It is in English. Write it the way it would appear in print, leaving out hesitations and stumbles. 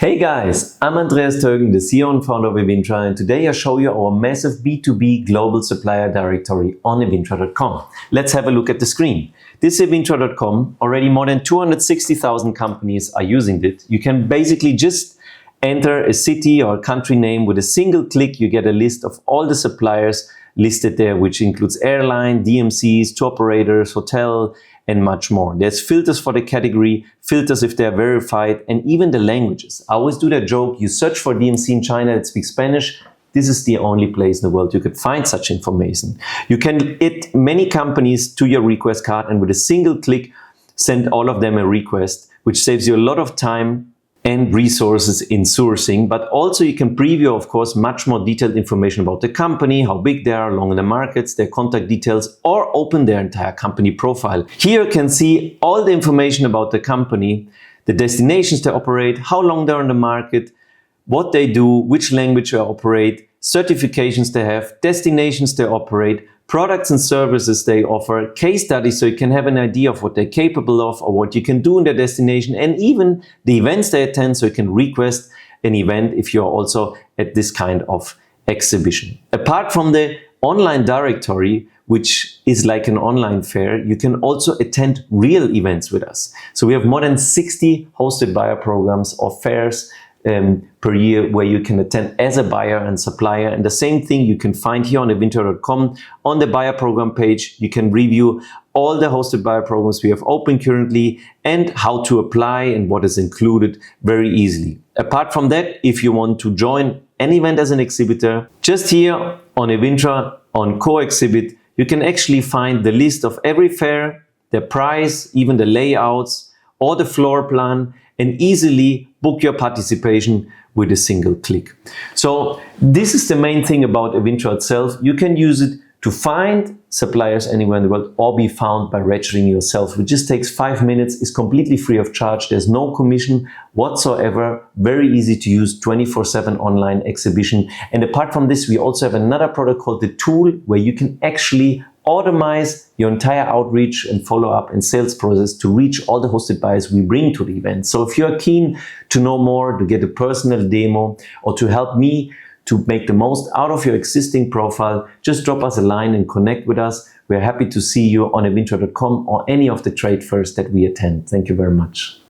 Hey guys, I'm Andreas Thoelken, the CEO and founder of EVINTRA, and today I show you our massive B2B global supplier directory on evintra.com. Let's have a look at the screen. This is evintra.com. Already more than 260,000 companies are using it. You can basically just enter a city or a country name. With a single click you get a list of all the suppliers listed there, which includes airline, DMCs, tour operators, hotel, and much more. There's filters for the category, filters if they're verified, and even the languages. I always do that joke, you search for DMC in China that speaks Spanish, this is the only place in the world you could find such information. You can add many companies to your request card and with a single click send all of them a request, which saves you a lot of time and resources in sourcing, but also you can preview, of course, much more detailed information about the company, how big they are along in the markets, their contact details, or open their entire company profile. Here you can see all the information about the company, the destinations they operate, how long they're on the market, what they do, which language they operate, certifications they have, destinations they operate, products and services they offer, case studies so you can have an idea of what they're capable of or what you can do in their destination, and even the events they attend so you can request an event if you're also at this kind of exhibition. Apart from the online directory, which is like an online fair, you can also attend real events with us. So we have more than 60 hosted buyer programs or fairs per year where you can attend as a buyer and supplier, and the same thing you can find here on evintra.com. On the buyer program page you can review all the hosted buyer programs we have open currently and how to apply and what is included very easily. Apart from that, if you want to join an event as an exhibitor, just here on EVINTRA on co-exhibit you can actually find the list of every fair, the price, even the layouts or the floor plan, and easily book your participation with a single click. So this is the main thing about EVINTRA itself. You can use it to find suppliers anywhere in the world or be found by registering yourself, which just takes 5 minutes, is completely free of charge. There's no commission whatsoever. Very easy to use 24/7 online exhibition. And apart from this, we also have another product called the Tool, where you can actually automate your entire outreach and follow-up and sales process to reach all the hosted buyers we bring to the event. So if you're keen to know more, to get a personal demo, or to help me to make the most out of your existing profile, just drop us a line and connect with us. We're happy to see you on evintra.com or any of the trade fairs that we attend. Thank you very much.